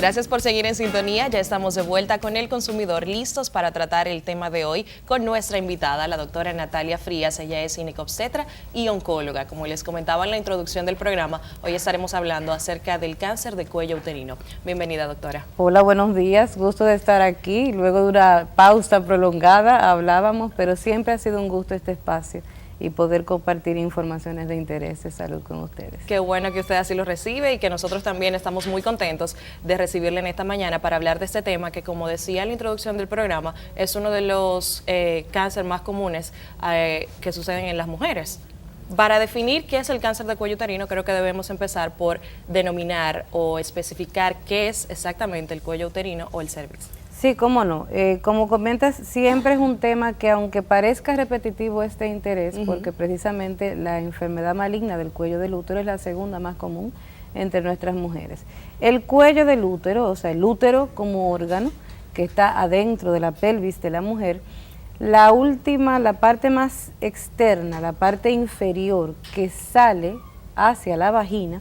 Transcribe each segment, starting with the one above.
Gracias por seguir en sintonía. Ya estamos de vuelta con El Consumidor, listos para tratar el tema de hoy con nuestra invitada, la doctora Natalia Frías. Ella es ginecobstetra y oncóloga. Como les comentaba en la introducción del programa, hoy estaremos hablando acerca del cáncer de cuello uterino. Bienvenida, doctora. Hola, buenos días. Gusto de estar aquí. Luego de una pausa prolongada hablábamos, pero siempre ha sido un gusto este espacio y poder compartir informaciones de interés de salud con ustedes. Qué bueno que usted así lo recibe y que nosotros también estamos muy contentos de recibirle en esta mañana para hablar de este tema que, como decía en la introducción del programa, es uno de los cánceres más comunes que suceden en las mujeres. Para definir qué es el cáncer de cuello uterino, creo que debemos empezar por denominar o especificar qué es exactamente el cuello uterino o el cervix. Sí, cómo no. Como comentas, siempre es un tema que, aunque parezca repetitivo este interés, porque precisamente la enfermedad maligna del cuello del útero es la segunda más común entre nuestras mujeres. El cuello del útero, o sea, el útero como órgano que está adentro de la pelvis de la mujer, la parte más externa, la parte inferior que sale hacia la vagina,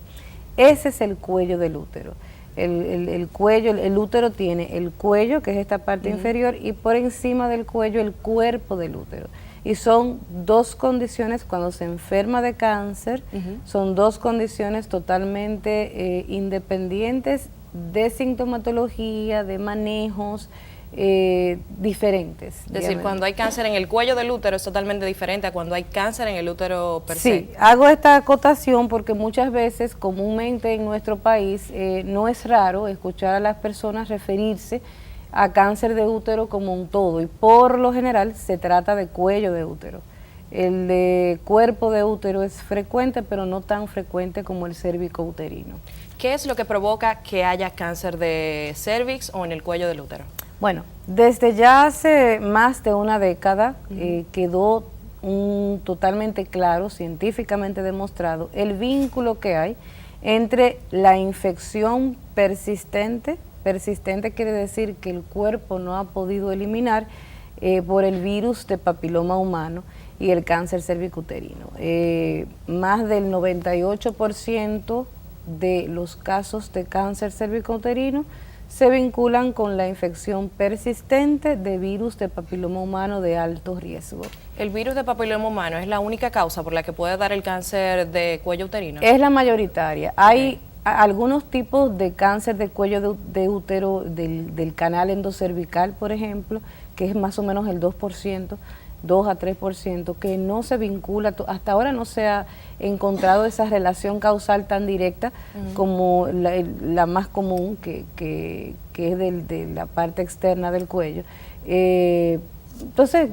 ese es el cuello del útero. El cuello, el útero tiene el cuello, que es esta parte inferior, y por encima del cuello el cuerpo del útero. Y son dos condiciones, cuando se enferma de cáncer, son dos condiciones totalmente independientes de sintomatología, de manejos, diferentes. Es decir, cuando hay cáncer en el cuello del útero es totalmente diferente a cuando hay cáncer en el útero per se. Sí, hago esta acotación porque muchas veces, comúnmente en nuestro país, no es raro escuchar a las personas referirse a cáncer de útero como un todo, y por lo general se trata de cuello de útero. El de cuerpo de útero es frecuente, pero no tan frecuente como el cérvico-uterino. ¿Qué es lo que provoca que haya cáncer de cervix o en el cuello del útero? Bueno, desde ya hace más de una década quedó totalmente claro, científicamente demostrado, el vínculo que hay entre la infección persistente quiere decir que el cuerpo no ha podido eliminar por el virus de papiloma humano, y el cáncer cervicuterino. Más del 98% de los casos de cáncer cervicuterino se vinculan con la infección persistente de virus de papiloma humano de alto riesgo. ¿El virus de papiloma humano es la única causa por la que puede dar el cáncer de cuello uterino? Es la mayoritaria. Hay algunos tipos de cáncer de cuello de útero, del canal endocervical, por ejemplo, que es más o menos el 2%, 2 a 3%, que no se vincula, hasta ahora no se ha encontrado esa relación causal tan directa como la más común, que es de la parte externa del cuello. Entonces,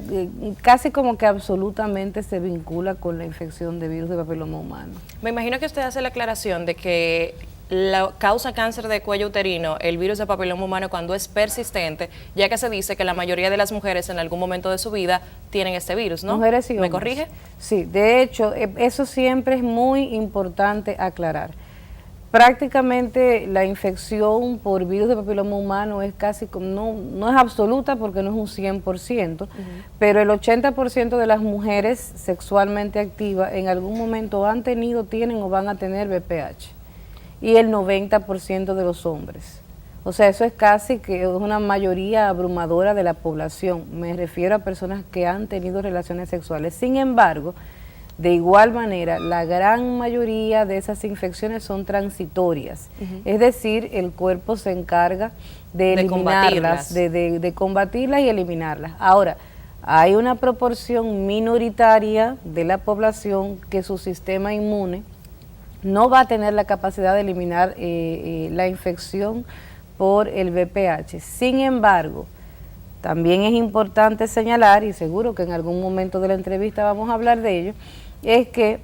casi como que absolutamente se vincula con la infección de virus de papiloma humano. Me imagino que usted hace la aclaración de que la causa cáncer de cuello uterino, el virus de papiloma humano, cuando es persistente, ya que se dice que la mayoría de las mujeres en algún momento de su vida tienen este virus, ¿no? Mujeres y hombres. ¿Me corrige? Sí, de hecho, eso siempre es muy importante aclarar. Prácticamente la infección por virus de papiloma humano es casi, no es absoluta porque no es un 100%, pero el 80% de las mujeres sexualmente activas en algún momento han tenido, tienen o van a tener VPH. Y el 90% de los hombres. O sea, eso es casi que es una mayoría abrumadora de la población. Me refiero a personas que han tenido relaciones sexuales. Sin embargo, de igual manera, la gran mayoría de esas infecciones son transitorias. Es decir, el cuerpo se encarga de eliminarlas, de combatirlas y eliminarlas. Ahora, hay una proporción minoritaria de la población que su sistema inmune no va a tener la capacidad de eliminar la infección por el VPH. Sin embargo, también es importante señalar, y seguro que en algún momento de la entrevista vamos a hablar de ello, es que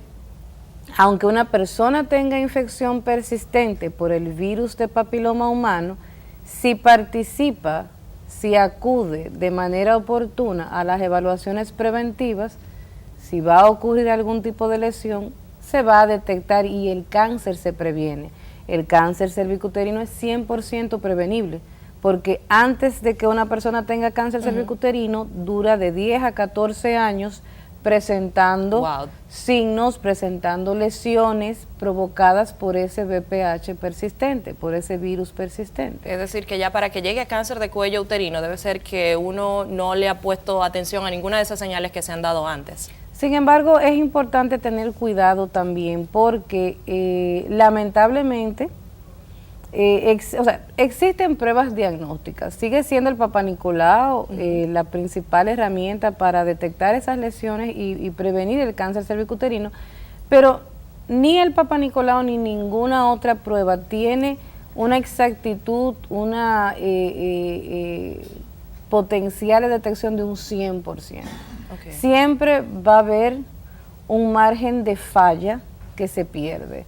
aunque una persona tenga infección persistente por el virus de papiloma humano, si participa, si acude de manera oportuna a las evaluaciones preventivas, si va a ocurrir algún tipo de lesión, se va a detectar y el cáncer se previene. El cáncer cervicuterino es 100% prevenible, porque antes de que una persona tenga cáncer cervicuterino, dura de 10 a 14 años presentando Wow. signos, presentando lesiones provocadas por ese VPH persistente, por ese virus persistente. Es decir, que ya para que llegue a cáncer de cuello uterino debe ser que uno no le ha puesto atención a ninguna de esas señales que se han dado antes. Sin embargo, es importante tener cuidado también porque lamentablemente existen pruebas diagnósticas. Sigue siendo el Papá Nicolau la principal herramienta para detectar esas lesiones y prevenir el cáncer cervicuterino, pero ni el Papá Nicolau ni ninguna otra prueba tiene una exactitud, una potencial de detección de un 100%. Okay. Siempre va a haber un margen de falla que se pierde.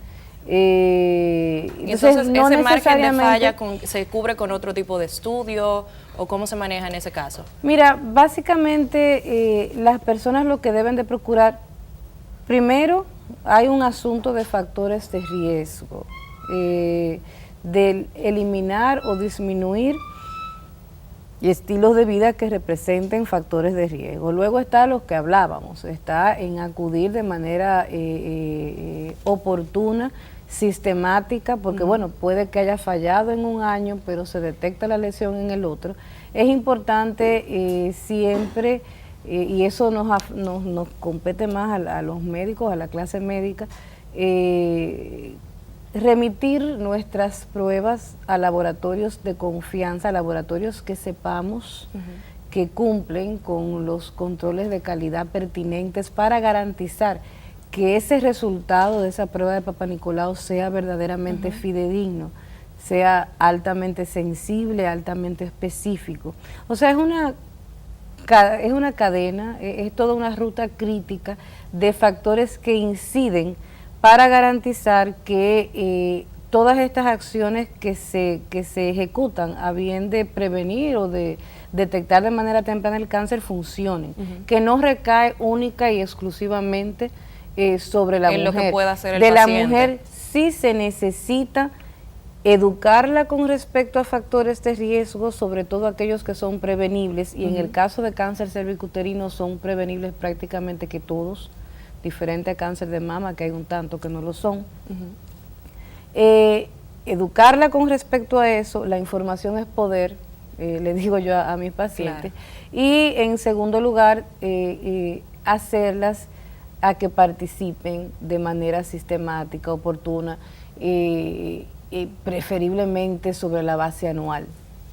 Entonces, no ¿ese margen de falla necesariamente se cubre con otro tipo de estudio o cómo se maneja en ese caso? Mira, básicamente las personas lo que deben de procurar, primero hay un asunto de factores de riesgo, de eliminar o disminuir estilos de vida que representen factores de riesgo. Luego está lo que hablábamos, está en acudir de manera oportuna, sistemática, porque bueno, puede que haya fallado en un año, pero se detecta la lesión en el otro. Es importante siempre, y eso nos compete más a los médicos, a la clase médica, remitir nuestras pruebas a laboratorios de confianza, a laboratorios que sepamos que cumplen con los controles de calidad pertinentes para garantizar que ese resultado de esa prueba de Papá Nicolau sea verdaderamente fidedigno, sea altamente sensible, altamente específico. O sea, es una cadena, es toda una ruta crítica de factores que inciden para garantizar que todas estas acciones que se ejecutan a bien de prevenir o de detectar de manera temprana el cáncer funcionen, que no recae única y exclusivamente sobre la mujer. Lo que pueda hacer el de paciente. La mujer sí se necesita educarla con respecto a factores de riesgo, sobre todo aquellos que son prevenibles, y en el caso de cáncer cervicuterino son prevenibles prácticamente que todos, diferente a cáncer de mama, que hay un tanto que no lo son. Educarla con respecto a eso, la información es poder, le digo yo a mis pacientes, y en segundo lugar, hacerlas a que participen de manera sistemática, oportuna, preferiblemente sobre la base anual.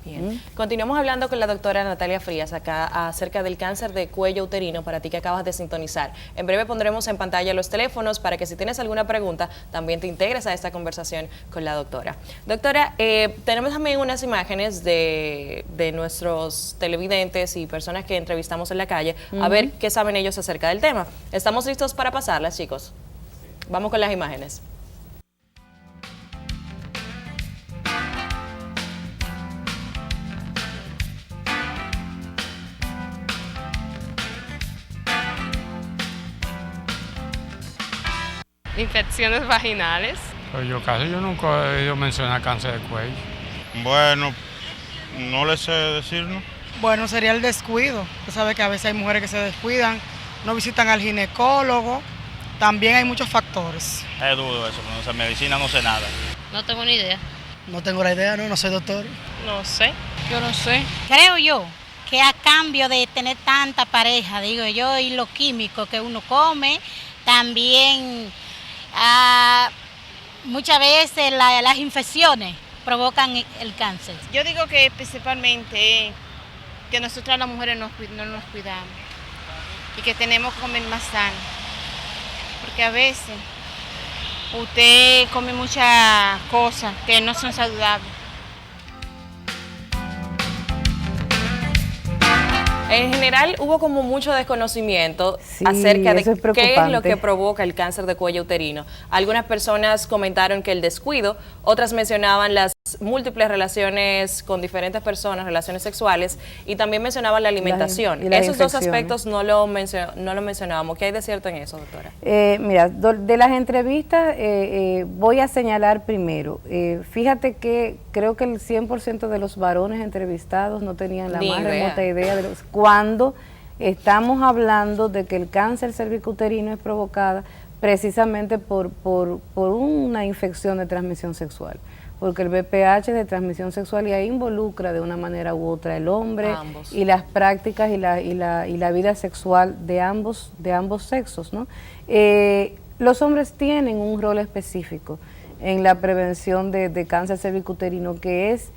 Bien. Continuamos hablando con la doctora Natalia Frías acá acerca del cáncer de cuello uterino para ti que acabas de sintonizar. En breve pondremos en pantalla los teléfonos para que si tienes alguna pregunta también te integres a esta conversación con la doctora. Doctora, tenemos también unas imágenes de nuestros televidentes y personas que entrevistamos en la calle a ver qué saben ellos acerca del tema. ¿Estamos listos para pasarlas, chicos? Vamos con las imágenes. Infecciones vaginales. Pues yo nunca he oído mencionar cáncer de cuello. Bueno, no le sé decir, ¿no? Bueno, sería el descuido. Usted sabe que a veces hay mujeres que se descuidan, no visitan al ginecólogo. También hay muchos factores. Es duro eso, no sé, medicina no sé nada. No tengo ni idea. No tengo la idea, no soy doctor. No sé. Yo no sé. Creo yo que a cambio de tener tanta pareja, digo yo, y lo químico que uno come, también muchas veces las infecciones provocan el cáncer. Yo digo que principalmente que nosotras las mujeres no nos cuidamos y que tenemos que comer más sano, porque a veces usted come muchas cosas que no son saludables. En general hubo como mucho desconocimiento acerca de qué es lo que provoca el cáncer de cuello uterino. Algunas personas comentaron que el descuido, otras mencionaban las múltiples relaciones con diferentes personas, relaciones sexuales, y también mencionaban la alimentación. Esos dos aspectos no lo mencionábamos. ¿Qué hay de cierto en eso, doctora? Mira, de las entrevistas voy a señalar primero, fíjate que creo que el 100% de los varones entrevistados no tenían la más remota idea de cuando estamos hablando de que el cáncer cervicouterino es provocada precisamente por una infección de transmisión sexual, porque el VPH es de transmisión sexual y ahí involucra de una manera u otra el hombre y las prácticas y la vida sexual de ambos sexos, ¿no? Los hombres tienen un rol específico en la prevención de cáncer cervicouterino, que es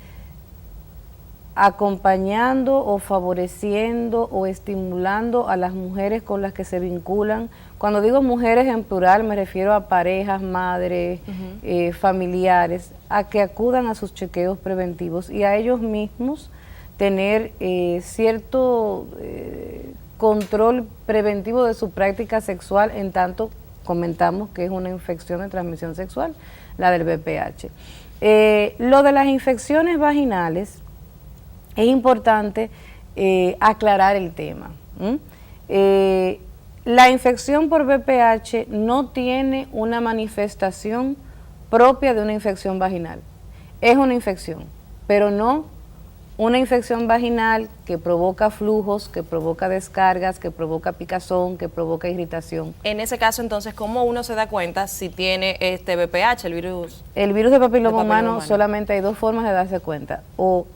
acompañando o favoreciendo o estimulando a las mujeres con las que se vinculan. Cuando digo mujeres en plural me refiero a parejas, madres, familiares, a que acudan a sus chequeos preventivos y a ellos mismos tener cierto control preventivo de su práctica sexual, en tanto comentamos que es una infección de transmisión sexual, la del VPH. Lo de las infecciones vaginales, es importante aclarar el tema. La infección por VPH no tiene una manifestación propia de una infección vaginal. Es una infección, pero no una infección vaginal que provoca flujos, que provoca descargas, que provoca picazón, que provoca irritación. En ese caso, entonces, ¿cómo uno se da cuenta si tiene este VPH, el virus? El virus de papiloma humano, solamente hay dos formas de darse cuenta. O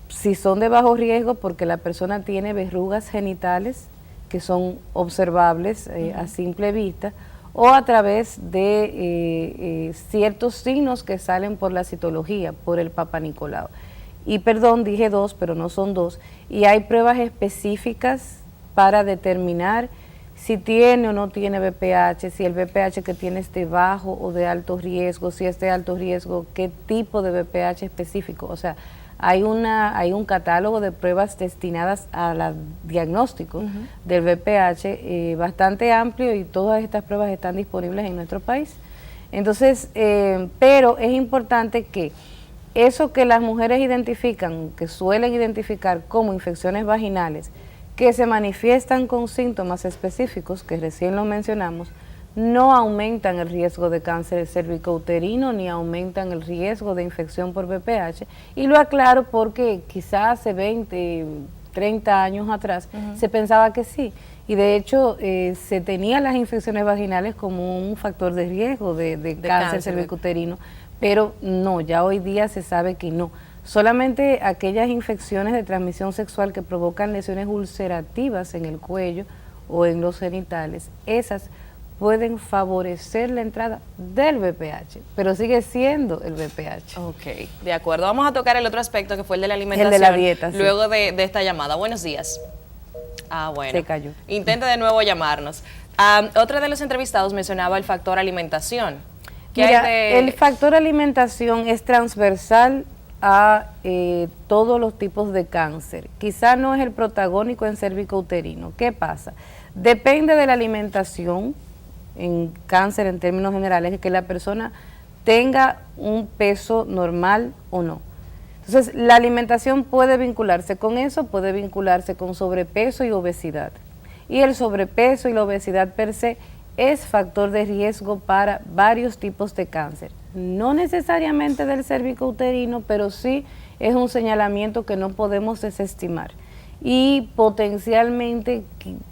si son de bajo riesgo, porque la persona tiene verrugas genitales que son observables a simple vista, o a través de ciertos signos que salen por la citología, por el Papa Nicolau. Y perdón, dije dos, pero no son dos. Y hay pruebas específicas para determinar si tiene o no tiene VPH, si el VPH que tiene es de bajo o de alto riesgo, si es de alto riesgo, qué tipo de VPH específico. O sea, hay un catálogo de pruebas destinadas al diagnóstico del VPH bastante amplio, y todas estas pruebas están disponibles en nuestro país. Entonces, pero es importante que eso que las mujeres identifican, que suelen identificar como infecciones vaginales, que se manifiestan con síntomas específicos, que recién lo mencionamos, no aumentan el riesgo de cáncer cervicouterino ni aumentan el riesgo de infección por VPH. Y lo aclaro porque quizás hace 20, 30 años atrás se pensaba que sí. Y de hecho se tenían las infecciones vaginales como un factor de riesgo de cáncer cervicouterino, pero no, ya hoy día se sabe que no. Solamente aquellas infecciones de transmisión sexual que provocan lesiones ulcerativas en el cuello o en los genitales, esas pueden favorecer la entrada del VPH, pero sigue siendo el VPH. Ok, de acuerdo. Vamos a tocar el otro aspecto, que fue el de la alimentación. El de la dieta, sí. Luego de esta llamada. Buenos días. Ah, bueno. Se cayó. Intente de nuevo llamarnos. Otra de los entrevistados mencionaba el factor alimentación. Mira, el factor alimentación es transversal a todos los tipos de cáncer. Quizá no es el protagónico en cervicouterino. ¿Qué pasa? Depende de la alimentación. En cáncer, en términos generales, que la persona tenga un peso normal o no. Entonces, la alimentación puede vincularse con eso, puede vincularse con sobrepeso y obesidad. Y el sobrepeso y la obesidad per se es factor de riesgo para varios tipos de cáncer. No necesariamente del cervicouterino, pero sí es un señalamiento que no podemos desestimar. Y potencialmente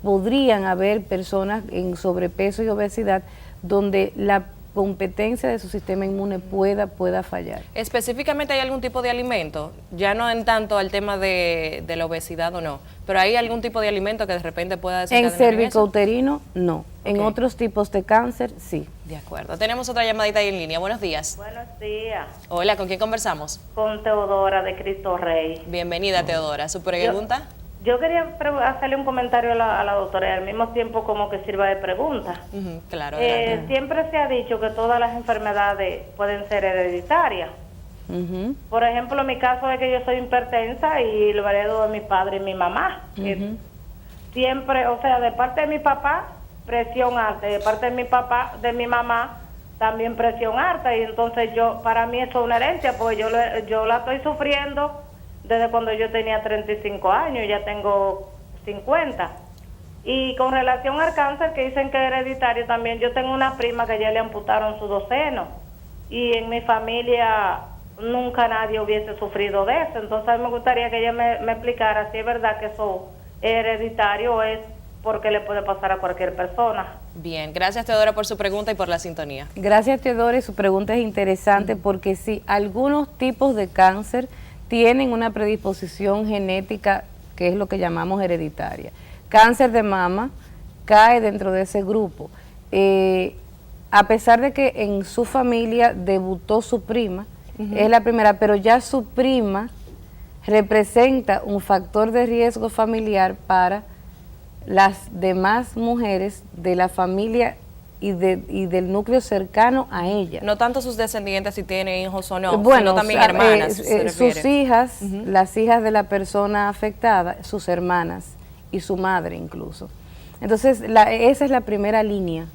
podrían haber personas en sobrepeso y obesidad donde la competencia de su sistema inmune pueda fallar. Específicamente, ¿hay algún tipo de alimento? Ya no en tanto al tema de la obesidad o no, pero ¿hay algún tipo de alimento que de repente pueda desencadenar en cervicouterino? No. En otros tipos de cáncer, sí. De acuerdo. Tenemos otra llamadita ahí en línea. Buenos días. Buenos días. Hola, ¿con quién conversamos? Con Teodora de Cristo Rey. Bienvenida, Teodora. ¿Su pregunta? Yo quería hacerle un comentario a la doctora y al mismo tiempo como que sirva de pregunta. Claro. Siempre se ha dicho que todas las enfermedades pueden ser hereditarias. Por ejemplo, en mi caso es que yo soy hipertensa y lo heredo de mi padre y mi mamá. Siempre, o sea, de parte de mi papá, presión alta, y de parte de mi mamá, también presión alta. Y entonces para mí eso es una herencia, porque yo la estoy sufriendo desde cuando yo tenía 35 años, ya tengo 50. Y con relación al cáncer, que dicen que es hereditario también, yo tengo una prima que ya le amputaron sus 2 senos. Y en mi familia nunca nadie hubiese sufrido de eso. Entonces me gustaría que ella me explicara si es verdad que eso hereditario o es porque le puede pasar a cualquier persona. Bien, gracias Teodora por su pregunta y por la sintonía. Gracias Teodora, y su pregunta es interesante porque sí, algunos tipos de cáncer tienen una predisposición genética que es lo que llamamos hereditaria. Cáncer de mama cae dentro de ese grupo. A pesar de que en su familia debutó su prima, es la primera, pero ya su prima representa un factor de riesgo familiar para las demás mujeres de la familia y del núcleo cercano a ella. No tanto sus descendientes si tienen hijos o no, bueno, sino también hermanas. Sus hijas, las hijas de la persona afectada, sus hermanas y su madre incluso. Entonces, esa es la primera línea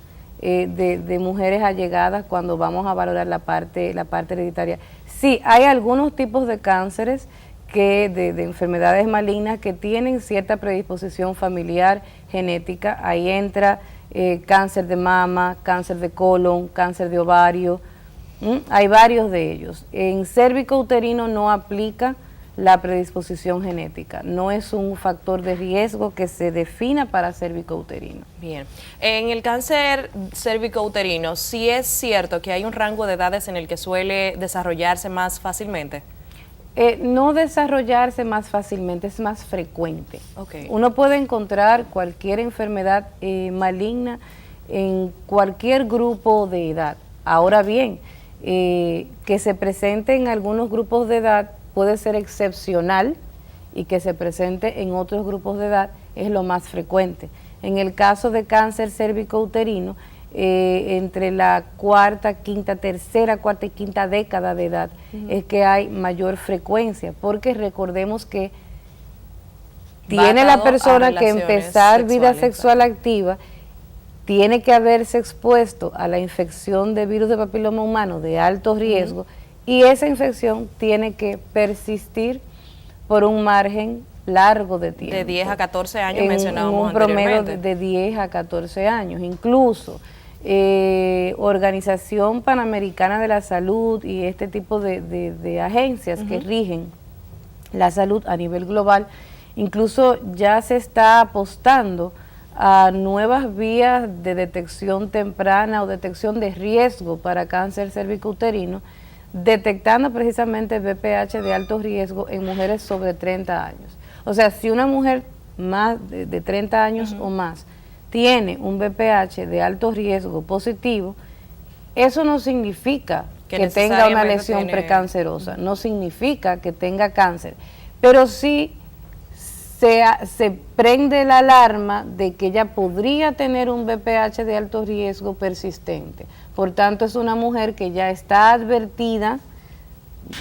de mujeres allegadas cuando vamos a valorar la parte hereditaria. Sí, hay algunos tipos de cánceres de enfermedades malignas que tienen cierta predisposición familiar, genética. Ahí entra cáncer de mama, cáncer de colon, cáncer de ovario. Hay varios de ellos. En cérvico-uterino no aplica la predisposición genética, no es un factor de riesgo que se defina para cérvico-uterino. Bien, en el cáncer cérvico-uterino, ¿sí es cierto que hay un rango de edades en el que suele desarrollarse más fácilmente? No desarrollarse más fácilmente, es más frecuente. Okay. Uno puede encontrar cualquier enfermedad maligna en cualquier grupo de edad. Ahora bien, que se presente en algunos grupos de edad puede ser excepcional y que se presente en otros grupos de edad es lo más frecuente. En el caso de cáncer cérvico-uterino, entre la tercera, cuarta y quinta década de edad es que hay mayor frecuencia, porque recordemos que tiene la persona que empezar vida sexual activa, tiene que haberse expuesto a la infección de virus de papiloma humano de alto riesgo, y esa infección tiene que persistir por un margen largo de tiempo. De 10 a 14 años mencionábamos un promedio anteriormente. de 10 a 14 años. Incluso Organización Panamericana de la Salud y este tipo de agencias que rigen la salud a nivel global, incluso ya se está apostando a nuevas vías de detección temprana o detección de riesgo para cáncer cérvico-uterino, detectando precisamente VPH de alto riesgo en mujeres sobre 30 años. O sea, si una mujer más de 30 años o más tiene un VPH de alto riesgo positivo, eso no significa que tenga una lesión precancerosa, no significa que tenga cáncer, pero sí se prende la alarma de que ella podría tener un VPH de alto riesgo persistente. Por tanto, es una mujer que ya está advertida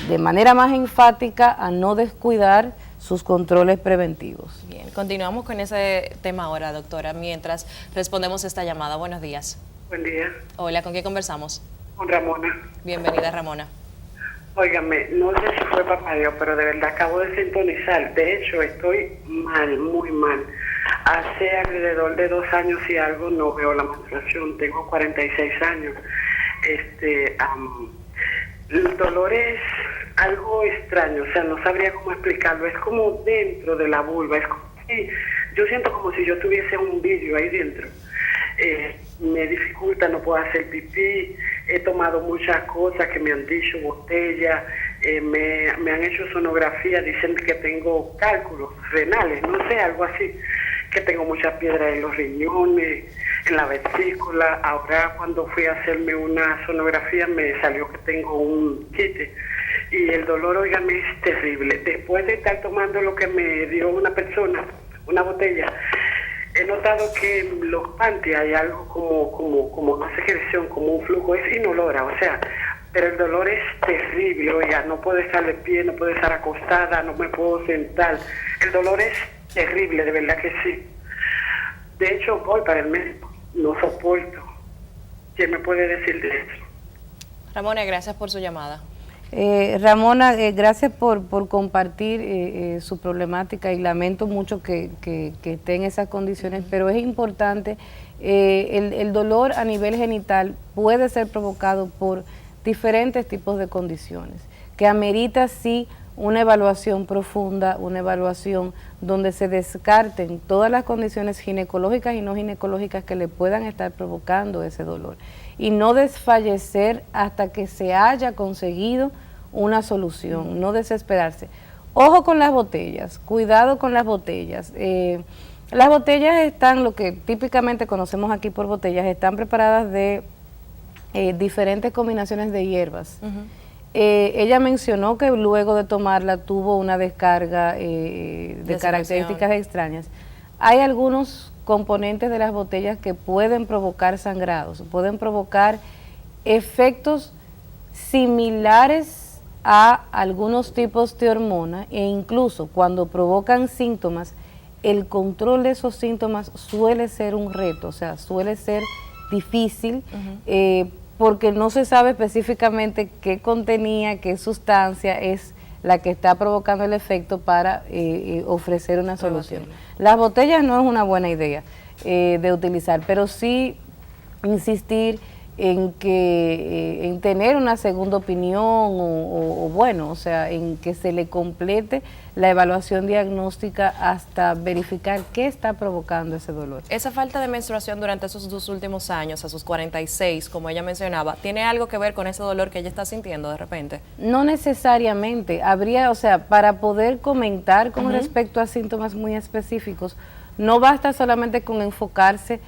de manera más enfática a no descuidar sus controles preventivos. Bien, continuamos con ese tema ahora, doctora, mientras respondemos esta llamada. Buenos días. Buen día. Hola, ¿con quién conversamos? Con Ramona. Bienvenida, Ramona. Óigame, no sé si fue papá Dios, pero de verdad acabo de sintonizar. De hecho, estoy mal, muy mal. Hace alrededor de 2 años y algo no veo la menstruación. Tengo 46 años. El dolor es algo extraño, o sea, no sabría cómo explicarlo. Es como dentro de la vulva. Es como si, yo siento como si yo tuviese un vidrio ahí dentro. Me dificulta, no puedo hacer pipí. He tomado muchas cosas que me han dicho, botella, me han hecho sonografía, dicen que tengo cálculos renales, no sé, algo así, que tengo muchas piedras en los riñones, en la vesícula. Ahora cuando fui a hacerme una sonografía me salió que tengo un quiste y el dolor, óigame, es terrible. Después de estar tomando lo que me dio una persona, una botella, he notado que en los panties hay algo como una secreción, como un flujo, es inolora, o sea, pero el dolor es terrible, oiga, no puedo estar de pie, no puedo estar acostada, no me puedo sentar, el dolor es terrible, de verdad que sí. De hecho, voy para el médico, no soporto. ¿Qué me puede decir de eso? Ramona, gracias por su llamada. Ramona, gracias por compartir su problemática y lamento mucho que esté en esas condiciones, pero es importante, el dolor a nivel genital puede ser provocado por diferentes tipos de condiciones, que amerita sí una evaluación profunda, una evaluación donde se descarten todas las condiciones ginecológicas y no ginecológicas que le puedan estar provocando ese dolor. Y no desfallecer hasta que se haya conseguido una solución, no desesperarse. Ojo con las botellas, cuidado con las botellas. Las botellas están, lo que típicamente conocemos aquí por botellas, están preparadas de diferentes combinaciones de hierbas. Ella mencionó que luego de tomarla tuvo una descarga de características extrañas. Hay algunos componentes de las botellas que pueden provocar sangrados, pueden provocar efectos similares a algunos tipos de hormona, e incluso cuando provocan síntomas, el control de esos síntomas suele ser un reto, o sea, suele ser difícil, porque no se sabe específicamente qué contenía, qué sustancia es la que está provocando el efecto para ofrecer una solución. Las botellas no es una buena idea de utilizar, pero sí insistir en tener una segunda opinión o bueno, o sea, en que se le complete la evaluación diagnóstica hasta verificar qué está provocando ese dolor. Esa falta de menstruación durante esos 2 últimos años, a sus 46, como ella mencionaba, ¿tiene algo que ver con ese dolor que ella está sintiendo de repente? No necesariamente. Habría, o sea, para poder comentar con respecto a síntomas muy específicos, no basta solamente con enfocarse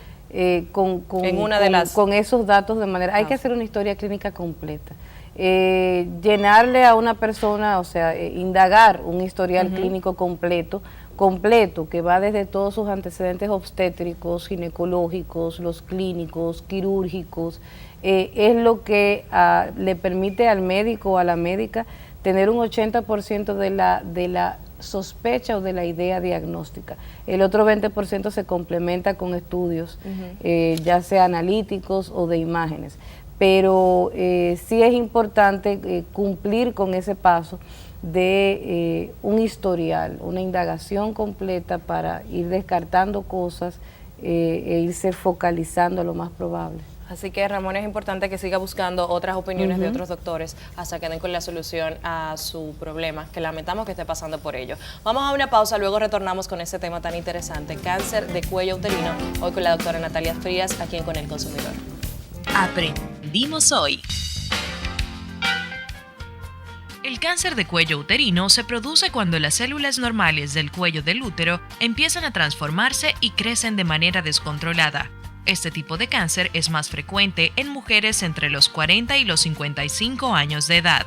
con esos datos de manera, hay que hacer una historia clínica completa, llenarle a una persona, o sea, indagar un historial clínico completo, que va desde todos sus antecedentes obstétricos, ginecológicos, los clínicos, quirúrgicos, es lo que le permite al médico o a la médica tener un 80% de la sospecha o de la idea diagnóstica. El otro 20% se complementa con estudios, ya sea analíticos o de imágenes. Pero sí es importante cumplir con ese paso de un historial, una indagación completa para ir descartando cosas e irse focalizando lo más probable. Así que, Ramón, es importante que siga buscando otras opiniones de otros doctores hasta que den con la solución a su problema, que lamentamos que esté pasando por ello. Vamos a una pausa, luego retornamos con este tema tan interesante, cáncer de cuello uterino, hoy con la doctora Natalia Frías, aquí en Con el Consumidor. Aprendimos hoy. El cáncer de cuello uterino se produce cuando las células normales del cuello del útero empiezan a transformarse y crecen de manera descontrolada. Este tipo de cáncer es más frecuente en mujeres entre los 40 y los 55 años de edad.